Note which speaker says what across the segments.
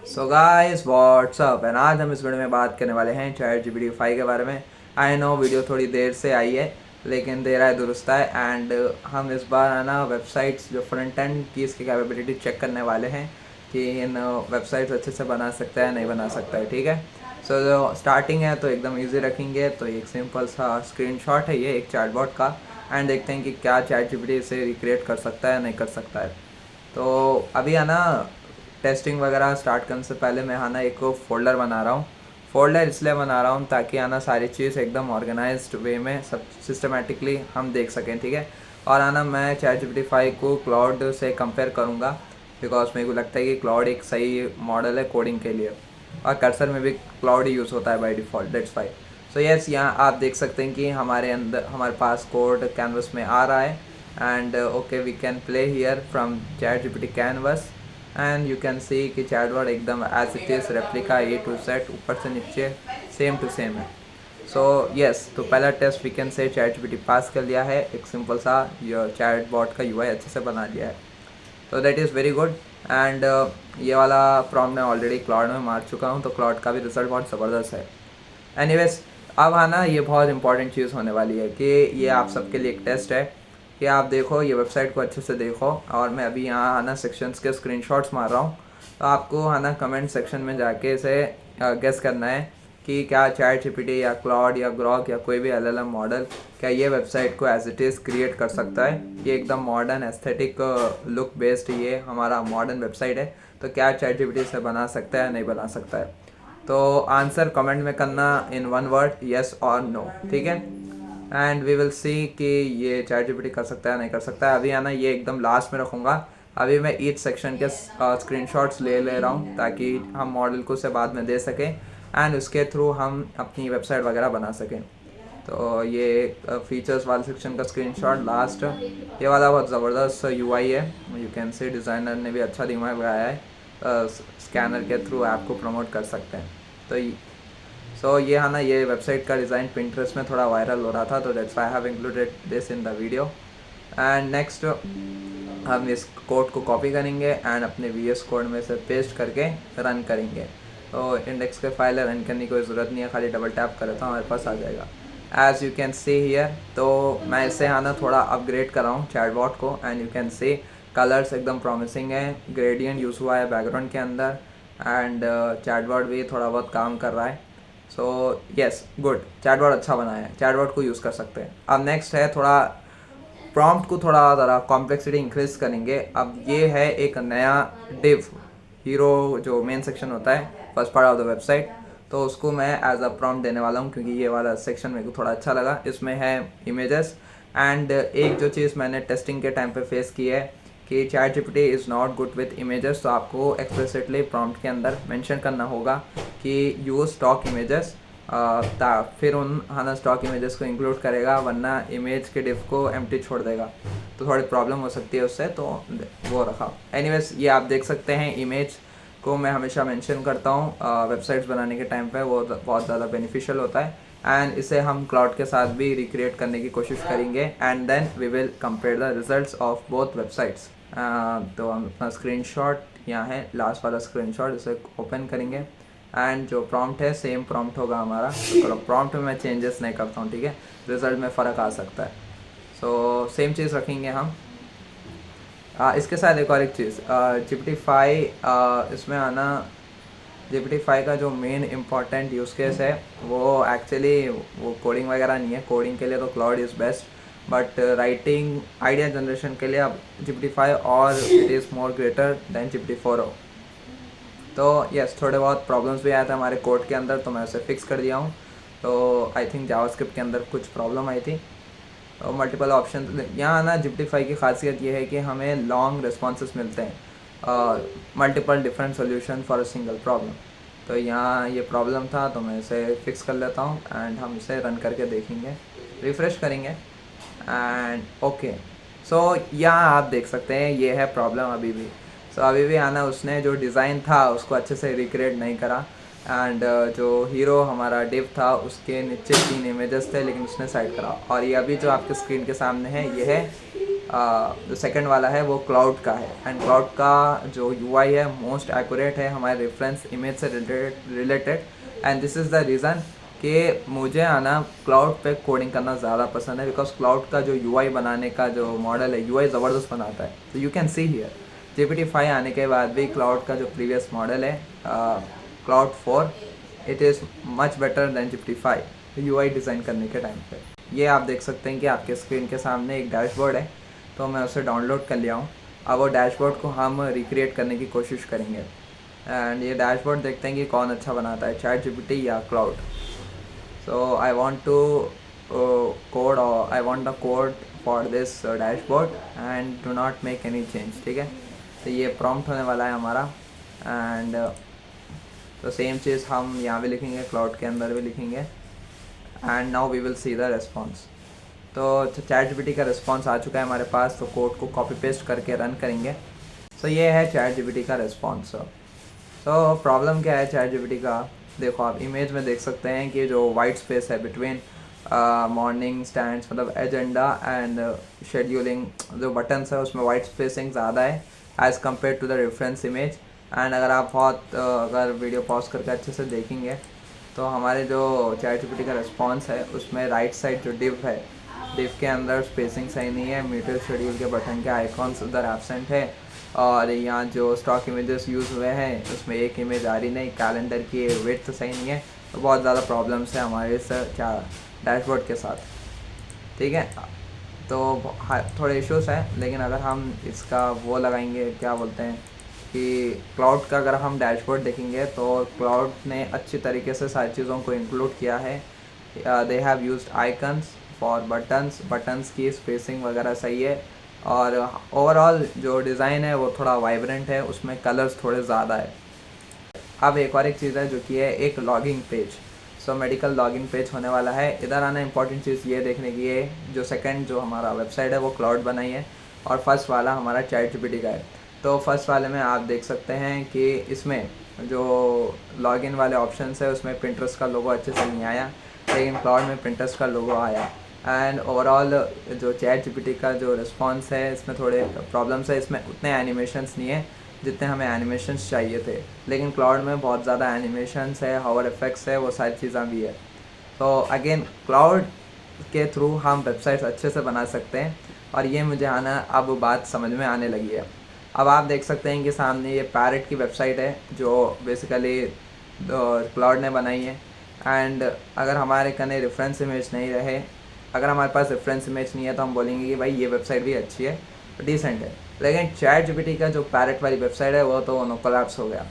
Speaker 1: So guys what's up and आज हम इस वीडियो में बात करने वाले हैं चैट जीपीटी 5 के बारे में। आई नो वीडियो थोड़ी देर से आई है लेकिन देर आए दुरुस्त है। एंड हम इस बार है ना वेबसाइट्स जो फ्रंट एंड की इसकी कैपेबिलिटी चेक करने वाले हैं कि इन वेबसाइट्स अच्छे से बना सकता है नहीं बना सकता है। ठीक है। सो जो स्टार्टिंग है तो एकदम ईजी रखेंगे। तो एक सिंपल सा स्क्रीनशॉट है ये एक चैटबॉट का। एंड देखते हैं कि क्या चैट जीपीटी इसे रिक्रिएट कर सकता है नहीं कर सकता है। तो अभी है ना टेस्टिंग वगैरह स्टार्ट करने से पहले मैं है ना एक फ़ोल्डर बना रहा हूँ। फ़ोल्डर इसलिए बना रहा हूँ ताकि है ना सारी चीज़ एकदम ऑर्गेनाइज्ड वे में सब सिस्टमेटिकली हम देख सकें। ठीक है। और है ना मैं चैट जीपीटी 5 को क्लाउड से कंपेयर करूँगा बिकॉज मेरे को लगता है कि क्लाउड एक सही मॉडल है कोडिंग के लिए। और कर्सर में भी क्लाउड ही यूज़ होता है by default, that's why. So yes, यहाँ आप देख सकते हैं कि हमारे पास कोड कैनवस में आ रहा है। And okay, we can play here from ChatGPT canvas. And you can see कि चैटबॉट एकदम as it is replica a to set ऊपर से नीचे सेम टू सेम है। सो यस, तो पहला test we can say ChatGPT pass कर लिया है। एक सिंपल सा चैटबॉट का यूआई अच्छे से बना लिया है। तो that is very good. And ये वाला प्रॉम्प्ट मैं ऑलरेडी क्लाउड में मार चुका हूँ तो क्लाउड का भी रिजल्ट बहुत ज़बरदस्त है। एनीवेज, अब आना ये बहुत इंपॉर्टेंट चीज़ होने वाली है कि ये आप सबके लिए एक टेस्ट है कि आप देखो ये वेबसाइट को अच्छे से देखो। और मैं अभी यहाँ आना सेक्शंस के स्क्रीनशॉट्स मार रहा हूँ। तो आपको आना कमेंट सेक्शन में जाके इसे गेस करना है कि क्या चैट जीपीटी या क्लाउड या ग्रॉक या कोई भी एलएलएम मॉडल क्या ये वेबसाइट को एज इट इज़ क्रिएट कर सकता है। ये एकदम मॉडर्न एस्थेटिक लुक बेस्ड ये हमारा मॉडर्न वेबसाइट है। तो क्या चैट जीपीटी से बना सकता है नहीं बना सकता है। तो आंसर कमेंट में करना इन वन वर्ड, यस और नो। ठीक है। एंड वी विल सी कि ये चैट जीपीटी कर सकता है नहीं कर सकता है। अभी आना ये एकदम लास्ट में रखूँगा। अभी मैं ईच सेक्शन के स्क्रीनशॉट्स ले रहा हूँ ताकि हम मॉडल को से बाद में दे सकें एंड उसके थ्रू हम अपनी वेबसाइट वगैरह बना सकें। तो ये फीचर्स वाले सेक्शन का स्क्रीनशॉट लास्ट, ये वाला बहुत ज़बरदस्त यूआई है। यू कैन से डिज़ाइनर ने भी अच्छा दिमाग लगाया है। स्कैनर के थ्रू ऐप को प्रमोट कर सकते हैं। तो ये है ना ये वेबसाइट का डिज़ाइन पिंटरेस्ट में थोड़ा वायरल हो रहा था तो that's why I have included this in the video. And next हम इस कोड को कॉपी करेंगे एंड अपने VS कोड में से पेस्ट करके रन करेंगे। तो इंडेक्स के फाइल रन करने की कोई ज़रूरत नहीं है, खाली डबल टैप करें तो हमारे पास आ जाएगा as you can see here. तो मैं इसे है ना थोड़ा अपग्रेड कर रहा हूँ चैटबॉट को। And you can C colours एकदम प्रॉमिसिंग है, ग्रेडियंट यूज़ हुआ है बैकग्राउंड के अंदर। एंड चैटबॉट भी थोड़ा बहुत काम कर रहा है। सो यस, गुड, चैटबॉट अच्छा बनाया है, चैटबॉट को यूज़ कर सकते हैं। अब नेक्स्ट है थोड़ा प्रॉम्प्ट को थोड़ा ज़रा कॉम्प्लेक्सिटी इंक्रीज करेंगे। अब ये है एक नया डिव हीरो जो मेन सेक्शन होता है first part of the website. तो उसको मैं एज अ प्रॉम्प्ट देने वाला हूँ क्योंकि ये वाला सेक्शन मेरे को थोड़ा अच्छा लगा। इसमें है इमेजेस। एंड एक जो चीज़ मैंने टेस्टिंग के टाइम पे फेस की है कि chat GPT is not good with images. तो आपको एक्सप्लिसिटली प्रॉम्प्ट के अंदर मेंशन करना होगा कि यूज़ स्टॉक इमेजेस। फिर उन हाना स्टॉक इमेजेस को इंक्लूड करेगा वरना इमेज के डिफ को एम्प्टी छोड़ देगा। तो थोड़ी प्रॉब्लम हो सकती है उससे, तो वो रखा। एनीवेज, ये आप देख सकते हैं इमेज को मैं हमेशा मेंशन करता हूँ वेबसाइट्स बनाने के टाइम पे, वो बहुत ज़्यादा बेनिफिशियल होता है। एंड इसे हम क्लाउड के साथ भी रिक्रिएट करने की कोशिश करेंगे and then we will compare the results of both websites. तो हम अपना स्क्रीनशॉट यहाँ है लास्ट वाला स्क्रीनशॉट, इसे ओपन करेंगे। एंड जो प्रॉम्प्ट है सेम प्रॉम्प्ट होगा हमारा। तो प्रॉम्प्ट में मैं चेंजेस नहीं करता हूँ। ठीक है। रिजल्ट में फ़र्क आ सकता है। सो सेम चीज़ रखेंगे हम। इसके साथ एक और एक चीज़, जीपीटी 5 इसमें आना जीपीटी 5 का जो मेन इम्पॉर्टेंट यूज़ केस है वो एक्चुअली वो कोडिंग वगैरह नहीं है। कोडिंग के लिए तो cloud is best, but writing idea generation के लिए अब जीपीटी 5 और it is more greater than GPT 4। तो यस, थोड़े बहुत प्रॉब्लम्स भी आए थे हमारे कोड के अंदर तो मैं उसे फिक्स कर दिया हूँ। तो आई थिंक जावास्क्रिप्ट के अंदर कुछ प्रॉब्लम आई थी। तो मल्टीपल ऑप्शन यहाँ ना जीपीटी 5 की खासियत ये है कि हमें लॉन्ग रिस्पॉन्सेस मिलते हैं, multiple different solution for a single problem. तो यहाँ ये प्रॉब्लम था तो मैं इसे फिक्स कर लेता हूँ एंड हम इसे रन करके देखेंगे, रिफ़्रेश करेंगे एंड ओके। सो यहाँ आप देख सकते हैं ये है प्रॉब्लम अभी भी। सो अभी भी आना उसने जो डिज़ाइन था उसको अच्छे से रिक्रिएट नहीं करा। एंड जो हीरो हमारा डिव था उसके नीचे 3 इमेजेस थे लेकिन उसने साइड करा। और ये अभी जो आपके स्क्रीन के सामने है ये है जो सेकंड वाला है वो क्लाउड का है, एंड क्लाउड का जो यूआई है मोस्ट एक्यूरेट है हमारे रेफरेंस इमेज से related, and this is the reason कि मुझे आना क्लाउड पे कोडिंग करना ज़्यादा पसंद है, बिकॉज क्लाउड का जो यूआई बनाने का जो मॉडल है यूआई ज़बरदस्त बनाता है। तो you can see here GPT-5 आने के बाद भी क्लाउड का जो प्रीवियस मॉडल है cloud 4, it is much better than GPT-5 UI design करने के टाइम पे। ये आप देख सकते हैं कि आपके स्क्रीन के सामने एक डैशबोर्ड है, तो मैं उसे डाउनलोड कर लिया हूँ। अब वो डैशबोर्ड को हम रिक्रिएट करने की कोशिश करेंगे, एंड ये डैशबोर्ड देखते हैं कि कौन अच्छा बनाता है, ChatGPT या Claude. So I want to code, और I want the code for this dashboard and do not make any change, ठीक है। तो ये प्रॉम्प्ट होने वाला है हमारा, एंड तो सेम चीज़ हम यहाँ भी लिखेंगे, क्लाउड के अंदर भी लिखेंगे, and now we will see the response. तो ChatGPT का रिस्पॉन्स आ चुका है हमारे पास, तो कोड को कॉपी पेस्ट करके रन करेंगे। सो ये है ChatGPT का रिस्पॉन्स। तो प्रॉब्लम क्या है ChatGPT का, देखो आप इमेज में देख सकते हैं कि जो वाइट स्पेस है बिटवीन मॉर्निंग स्टैंड्स, मतलब एजेंडा एंड शेड्यूलिंग, जो बटन्स है उसमें वाइट स्पेसिंग ज़्यादा है as compare to the reference image. And अगर आप बहुत अगर वीडियो पॉज करके अच्छे से देखेंगे तो हमारे जो ChatGPT का रिस्पॉन्स है उसमें राइट साइड जो डिव है, डिव के अंदर स्पेसिंग सही नहीं है, मीटर शेड्यूल के बटन के आइकॉन्स उधर एब्सेंट है, और यहाँ जो स्टॉक इमेजेस यूज़ हुए हैं उसमें एक इमेज आ रही नहीं, कैलेंडर की विड्थ सही नहीं है। तो बहुत ज़्यादा प्रॉब्लम्स है हमारे इस क्या डैशबोर्ड के साथ, ठीक है। तो थोड़े इश्यूज़ हैं, लेकिन अगर हम इसका वो लगाएंगे, क्या बोलते हैं कि क्लाउड का अगर हम डैशबोर्ड देखेंगे तो क्लाउड ने अच्छी तरीके से सारी चीज़ों को इंक्लूड किया है। They have used icons for buttons की स्पेसिंग वगैरह सही है, और ओवरऑल जो डिज़ाइन है वो थोड़ा वाइब्रेंट है, उसमें कलर्स थोड़े ज़्यादा है। अब एक और एक चीज़ है जो कि है एक logging page. So medical login page होने वाला है। इधर आना इंपॉर्टेंट चीज़ ये देखने की है, जो सेकंड जो हमारा वेबसाइट है वो क्लाउड बनाई है, और फर्स्ट वाला हमारा ChatGPT का है। तो फर्स्ट वाले में आप देख सकते हैं कि इसमें जो लॉगिन वाले ऑप्शंस है उसमें Pinterest का लोगो अच्छे से नहीं आया, लेकिन क्लाउड में Pinterest का लोगो आया। एंड ओवरऑल जो ChatGPT का जो रिस्पॉन्स है इसमें थोड़े प्रॉब्लम्स है, इसमें उतने एनिमेशंस नहीं है जितने हमें एनिमेशंस चाहिए थे, लेकिन क्लाउड में बहुत ज़्यादा एनिमेशंस है, हावर इफेक्ट्स है, वो सारी चीज़ें भी है। तो अगेन क्लाउड के थ्रू हम वेबसाइट्स अच्छे से बना सकते हैं, और ये मुझे आना अब बात समझ में आने लगी है। अब आप देख सकते हैं कि सामने ये पैरेट की वेबसाइट है जो बेसिकली क्लाउड ने बनाई है, एंड अगर हमारे कने रेफरेंस इमेज नहीं रहे, अगर हमारे पास रेफरेंस इमेज नहीं है तो हम बोलेंगे कि भाई ये वेबसाइट भी अच्छी है, डिसेंट है। लेकिन ChatGPT का जो पैरेट वाली वेबसाइट है वो तो नो कोलैप्स हो गया।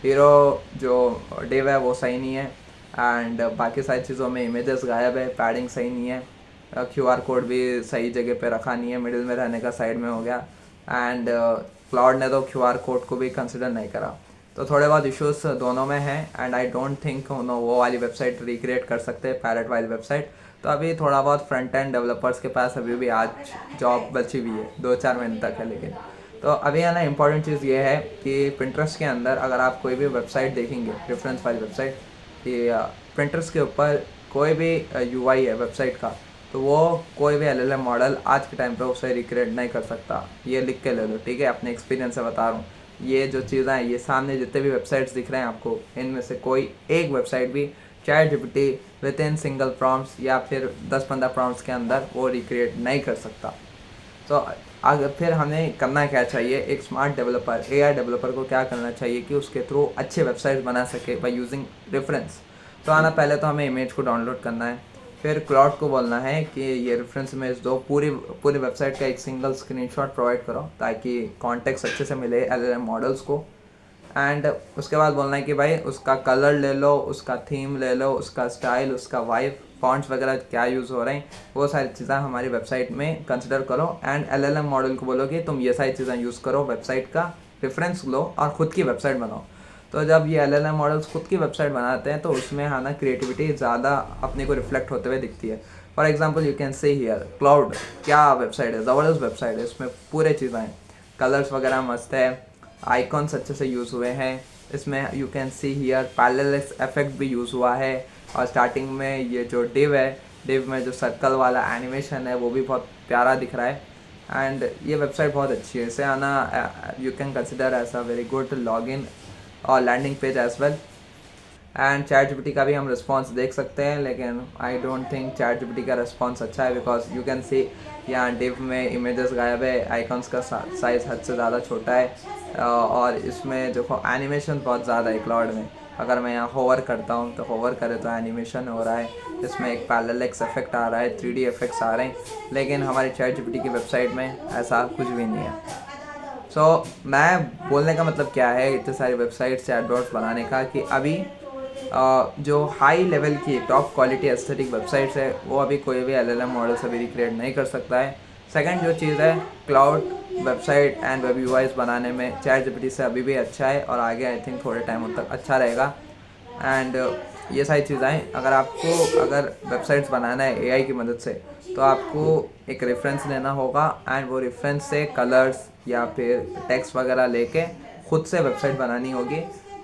Speaker 1: हीरो जो डिव है वो सही नहीं है, एंड बाकी सारी चीज़ों में इमेजेस गायब है, पैडिंग सही नहीं है, QR कोड भी सही जगह पे रखा नहीं है, मिडिल में रहने का साइड में हो गया, एंड क्लाउड ने तो QR कोड को भी कंसिडर नहीं करा। तो थोड़े बहुत इश्यूज दोनों में हैं, एंड आई डोंट थिंक वो वाली वेबसाइट रिक्रिएट कर सकते हैं पैरेट वाली वेबसाइट। तो अभी थोड़ा बहुत फ्रंट एंड डेवलपर्स के पास अभी भी आज जॉब बची हुई है, 2-4 महीने तक है। लेकिन तो अभी है ना इम्पॉर्टेंट चीज़ ये है कि Pinterest के अंदर अगर आप कोई भी वेबसाइट देखेंगे, रेफरेंस वाली वेबसाइट, कि Pinterest के ऊपर कोई भी UI है वेबसाइट का, तो वो कोई भी LLM मॉडल आज के टाइम पे उसे रिक्रिएट नहीं कर सकता। ये लिख के ले लो, ठीक है, अपने एक्सपीरियंस से बता रहा हूँ। ये जो चीज़ें हैं, ये सामने जितने भी वेबसाइट्स दिख रहे हैं आपको, इनमें से कोई एक वेबसाइट भी ChatGPT with in single prompts या फिर 10-15 प्रॉम्प्ट्स के अंदर वो रिक्रिएट नहीं कर सकता। तो अगर फिर हमें करना क्या चाहिए, एक स्मार्ट डेवलपर, AI डेवलपर को क्या करना चाहिए कि उसके थ्रू अच्छे वेबसाइट बना सके बाय यूजिंग रेफरेंस। तो आना पहले तो हमें इमेज को डाउनलोड करना है, फिर क्लाउड को बोलना है कि ये रेफरेंस इमेज दो, पूरी वेबसाइट का एक सिंगल स्क्रीनशॉट प्रोवाइड करो ताकि कॉन्टेक्स्ट अच्छे से मिले LLM मॉडल्स को। एंड उसके बाद बोलना है कि भाई उसका कलर ले लो, उसका थीम ले लो, उसका स्टाइल, उसका वाइब, फॉन्ट्स वगैरह क्या यूज़ हो रहे हैं, वो सारी चीज़ें हमारी वेबसाइट में कंसिडर करो। एंड LLM मॉडल को बोलो कि तुम ये सारी चीज़ें यूज़ करो, वेबसाइट का रेफरेंस लो और ख़ुद की वेबसाइट बनाओ। तो जब ये LLM मॉडल्स खुद की वेबसाइट बनाते हैं तो उसमें है ना क्रिएटिविटी ज़्यादा अपने को रिफ्लेक्ट होते हुए दिखती है। For example you can say here cloud क्या वेबसाइट है, ज़बरदस्त वेबसाइट है, इसमें पूरे चीज़ें हैं, कलर्स वगैरह मस्त है, आइकॉन्स अच्छे से यूज़ हुए हैं, इसमें you can see here parallel effect भी यूज़ हुआ है, और स्टार्टिंग में ये जो डिव है, डिव में जो सर्कल वाला एनिमेशन है वो भी बहुत प्यारा दिख रहा है। एंड ये वेबसाइट बहुत अच्छी है, इसे आना you can consider as a very good login और landing page as well. And ChatGPT का भी हम रिस्पॉन्स देख सकते हैं, लेकिन I don't think ChatGPT का रिस्पॉन्स अच्छा है, बिकॉज यू कैन सी यहाँ डिव में इमेजेस गायब है, आइकॉन्स का साइज़ हद से ज़्यादा छोटा है, और इसमें देखो एनिमेशन बहुत ज़्यादा है क्लाउड में। अगर मैं यहाँ होवर करता हूँ तो होवर करे तो एनिमेशन हो रहा है, इसमें एक पैरेलैक्स इफेक्ट आ रहा है, 3D इफेक्ट्स आ रहे हैं, लेकिन हमारी चैट जीपीटी की वेबसाइट में ऐसा कुछ भी नहीं है। मैं बोलने का मतलब क्या है इतने सारी वेबसाइट चैटबॉट्स बनाने का, कि अभी जो हाई लेवल की टॉप क्वालिटी एस्थेटिक वेबसाइट्स है वो अभी कोई भी एलएलएम मॉडल से भी रिक्रिएट नहीं कर सकता है। सेकंड जो चीज़ है, क्लाउड वेबसाइट एंड वेब यूआईज बनाने में चैट जीपीटी से अभी भी अच्छा है, और आगे आई थिंक थोड़े टाइम तक अच्छा रहेगा। एंड ये सारी चीज़ें अगर वेबसाइट्स बनाना है एआई की मदद से, तो आपको एक रेफरेंस लेना होगा, एंड वो रेफरेंस से कलर्स या फिर टेक्स्ट वगैरह लेके खुद से वेबसाइट बनानी होगी।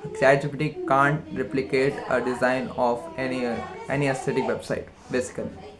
Speaker 1: ChatGPT can't replicate a design of any aesthetic website basically।